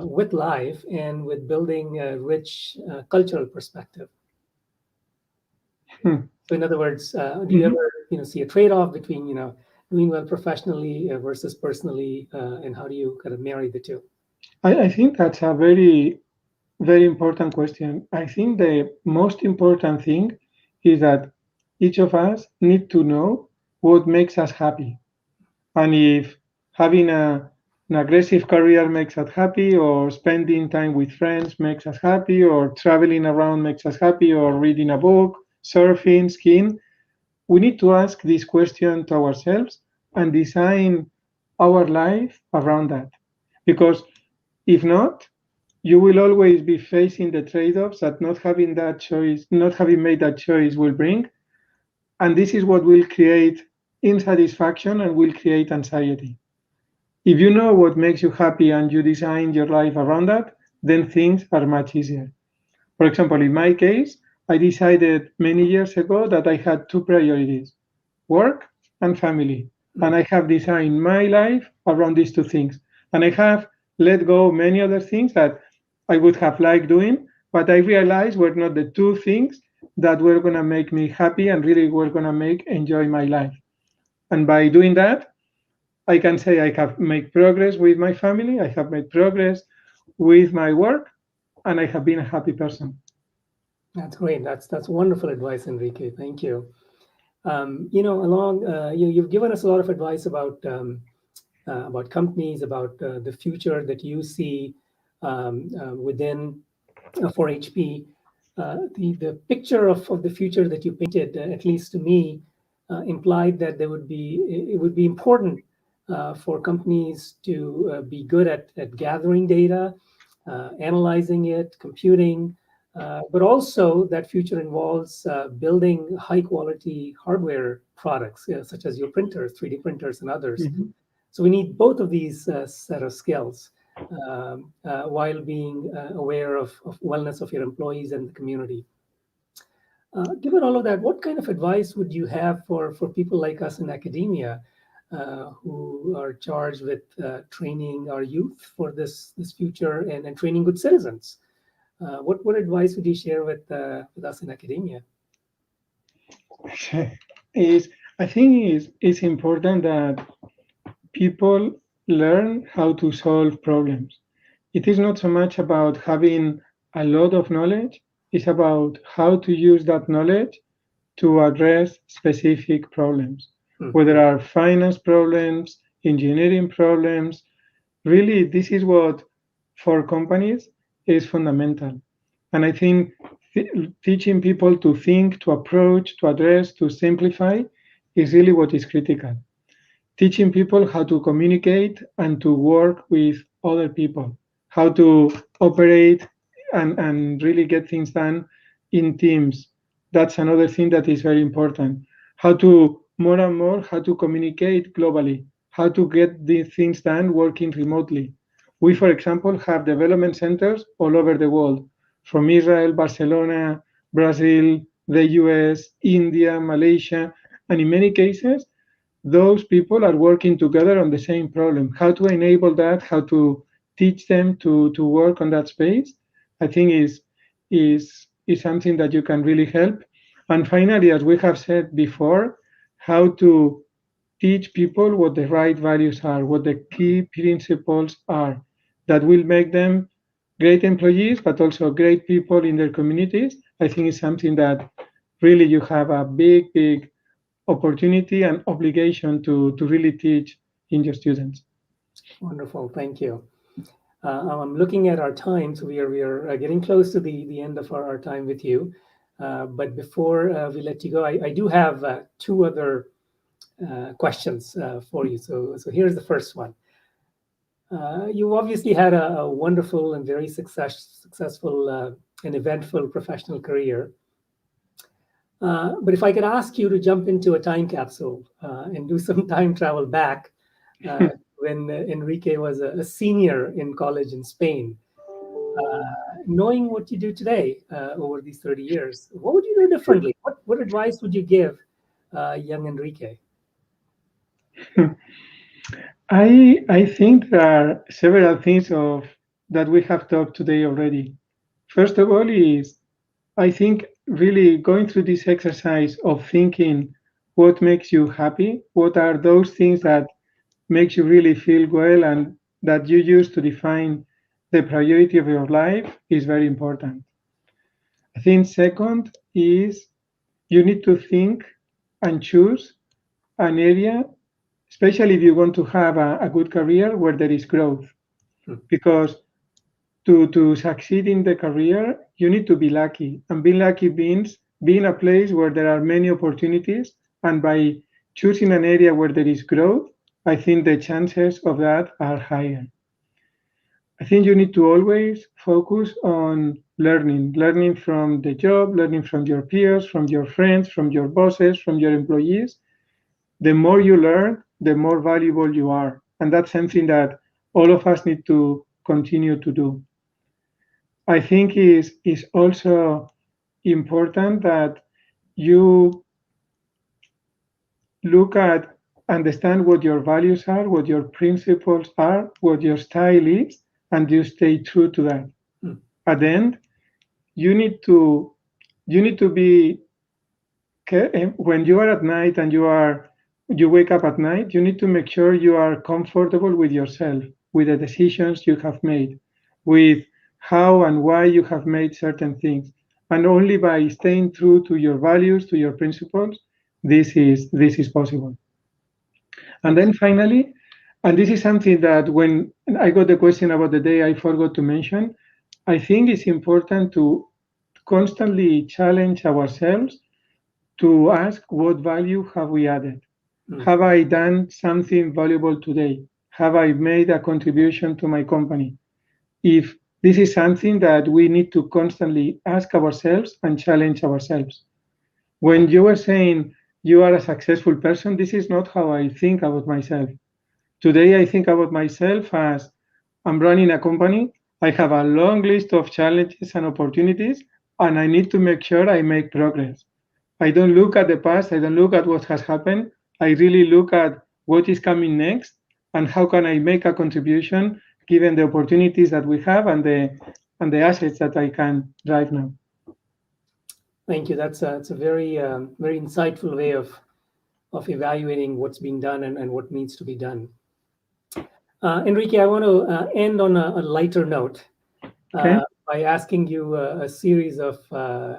with life and with building a rich cultural perspective? So in other words, do you ever see a trade-off between doing well professionally versus personally, and how do you kind of marry the two? I think that's a very, very important question. I think the most important thing is that each of us need to know what makes us happy. And if having an aggressive career makes us happy, or spending time with friends makes us happy, or traveling around makes us happy, or reading a book, surfing, skiing, we need to ask this question to ourselves and design our life around that. Because if not, you will always be facing the trade-offs that not having that choice, not having made that choice will bring. And this is what will create insatisfaction and will create anxiety. If you know what makes you happy and you design your life around that, then things are much easier. For example, in my case, I decided many years ago that I had two priorities: work and family. And I have designed my life around these two things. And I have let go many other things that I would have liked doing, but I realized were not the two things that were going to make me happy and really were going to make enjoy my life. And by doing that, I can say I have made progress with my family, I have made progress with my work, and I have been a happy person. That's great. That's wonderful advice, Enrique. Thank you. You've given us a lot of advice about companies, about the future that you see within for HP. The picture of the future that you painted, at least to me, implied that it would be important for companies to be good at gathering data, analyzing it, computing, but also that future involves building high quality hardware products, such as your printers, 3D printers and others. Mhm. So we need both of these set of skills while being aware of wellness of your employees and the community. Given all of that, what kind of advice would you have for people like us in academia who are charged with training our youth for this future and training good citizens? What advice would you share with us in academia? Is I think it's important that people learn how to solve problems. It is not so much about having a lot of knowledge, it's about how to use that knowledge to address specific problems, whether are finance problems, engineering problems. Really, this is what for companies is fundamental. And I think teaching people to think, to approach, to address, to simplify is really what is critical. Teaching people how to communicate and to work with other people, how to operate and really get things done in teams. That's another thing that is very important. How to more and more how to communicate globally, how to get these things done working remotely. We, for example, have development centers all over the world, from Israel, Barcelona, Brazil, the US, India, Malaysia, and in many cases, those people are working together on the same problem. How to enable that, how to teach them to work on that space, I think is something that you can really help. And finally, as we have said before, how to teach people what the right values are, what the key principles are that will make them great employees, but also great people in their communities. I think is something that really you have a big opportunity and obligation to really teach in your students. Wonderful, thank you. I'm looking at our time, so we are getting close to the end of our time with you. But before we let you go, I do have two other questions for you. So here's the first one. You obviously had a wonderful and very successful and eventful professional career. But if I could ask you to jump into a time capsule and do some time travel back when Enrique was a senior in college in Spain, knowing what you do today over these 30 years, what would you do differently? What advice would you give young Enrique? I think there are several things that we have talked today already. First of all is I think really going through this exercise of thinking what makes you happy, what are those things that makes you really feel well and that you use to define the priority of your life is very important. I think second is you need to think and choose an area, especially if you want to have a good career where there is growth. Because to succeed in the career, you need to be lucky. And being lucky means being a place where there are many opportunities. And by choosing an area where there is growth, I think the chances of that are higher. I think you need to always focus on learning from the job, learning from your peers, from your friends, from your bosses, from your employees. The more you learn, the more valuable you are. And that's something that all of us need to continue to do. I think is also important that you look at, understand what your values are, what your principles are, what your style is, and you stay true to that. At the end, you need to be when you are at night and you wake up at night, you need to make sure you are comfortable with yourself, with the decisions you have made, with how and why you have made certain things. And only by staying true to your values, to your principles, this is possible. And then finally, and this is something that when I got the question about the day, I forgot to mention, I think it's important to constantly challenge ourselves to ask what value have we added? Have I done something valuable today? Have I made a contribution to my company? If this is something that we need to constantly ask ourselves and challenge ourselves. When you were saying you are a successful person, this is not how I think about myself. Today, I think about myself as I'm running a company. I have a long list of challenges and opportunities, and I need to make sure I make progress. I don't look at the past. I don't look at what has happened. I really look at what is coming next and how can I make a contribution given the opportunities that we have and the assets that I can drive now. Thank you. That's a very very insightful way of evaluating what's being done and what needs to be done. Enrique, I want to end on a lighter note by asking you a series of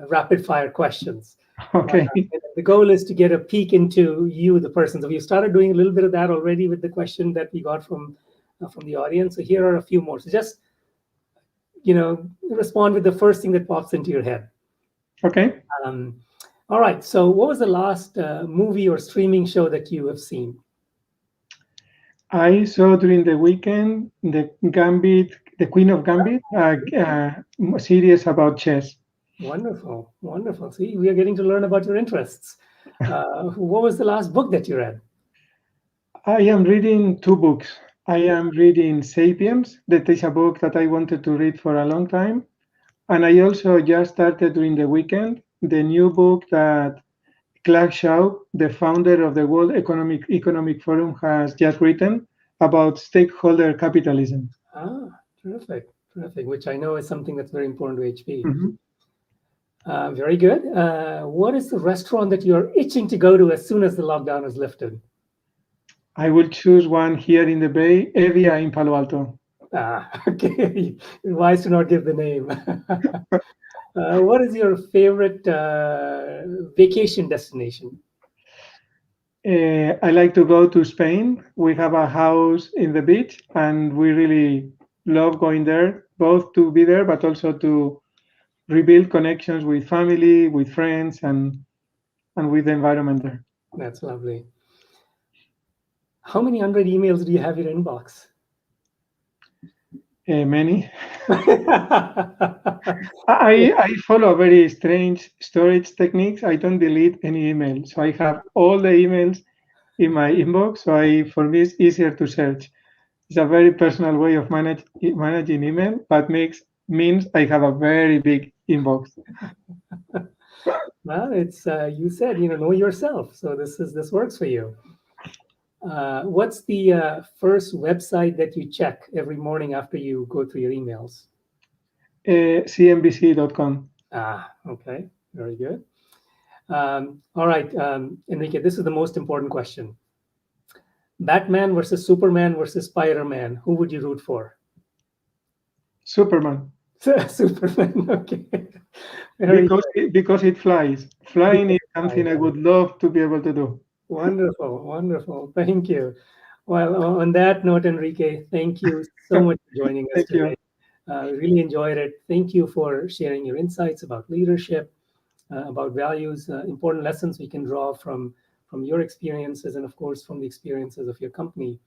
rapid fire questions. Okay. The goal is to get a peek into you, the person. So we started doing a little bit of that already with the question that we got from the audience. So here are a few more. So just respond with the first thing that pops into your head. Okay. All right. So what was the last movie or streaming show that you have seen? I saw during the weekend the Queen of Gambit, a series about chess. Wonderful, wonderful. See, we are getting to learn about your interests. What was the last book that you read? I am reading two books. I am reading *Sapiens*. That is a book that I wanted to read for a long time. And I also just started during the weekend the new book that Clark Shaw, the founder of the World Economic Forum, has just written about stakeholder capitalism. Ah, terrific, terrific, which I know is something that's very important to HP. Mm-hmm. Very good. What is the restaurant that you're itching to go to as soon as the lockdown is lifted? I will choose one here in the Bay, Evia in Palo Alto. Okay. Wise to not give the name. What is your favorite vacation destination? I like to go to Spain. We have a house in the beach, and we really love going there, both to be there, but also to rebuild connections with family, with friends, and with the environment there. That's lovely. How many 100 emails do you have in your inbox? Many. I follow very strange storage techniques. I don't delete any email. So I have all the emails in my inbox. So for me, it's easier to search. It's a very personal way of managing email, but means I have a very big inbox. Well, it's you said, know yourself. So this works for you. What's the first website that you check every morning after you go through your emails? cnbc.com. Okay, very good. All right, Enrique, this is the most important question. Batman versus Superman versus Spider-Man. Who would you root for? Superman. Superman, okay. Because it flies. Flying is something I would love to be able to do. Wonderful, wonderful. Thank you. Well, on that note, Enrique, thank you so much for joining us today. Really enjoyed it. Thank you for sharing your insights about leadership, about values, important lessons we can draw from your experiences and, of course, from the experiences of your company.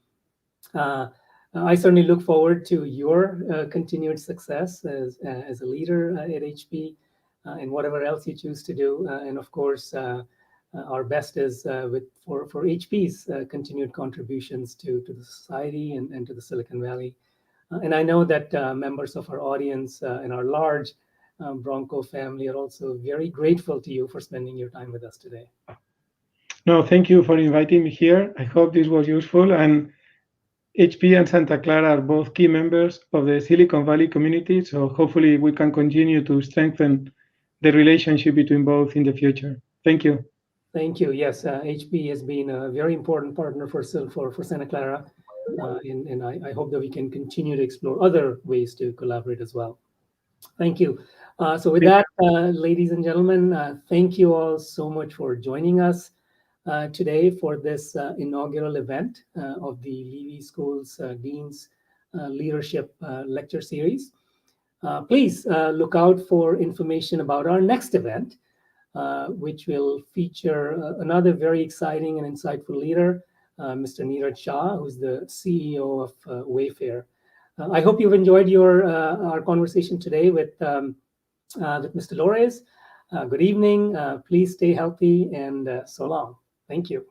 I certainly look forward to your continued success as a leader at HP and whatever else you choose to do. And of course, our best is for HP's continued contributions to the society and to the Silicon Valley. And I know that members of our audience and our large Bronco family are also very grateful to you for spending your time with us today. No, thank you for inviting me here. I hope this was useful. And HP and Santa Clara are both key members of the Silicon Valley community. So hopefully we can continue to strengthen the relationship between both in the future. Thank you. Thank you. Yes, HP has been a very important partner for Santa Clara. And I hope that we can continue to explore other ways to collaborate as well. Thank you. So with that, ladies and gentlemen, thank you all so much for joining us today for this inaugural event of the Levy School's Dean's Leadership Lecture Series. Please look out for information about our next event, which will feature another very exciting and insightful leader, Mr. Neeraj Shah, who's the CEO of Wayfair. I hope you've enjoyed our conversation today with Mr. Lores. Good evening. Please stay healthy and so long. Thank you.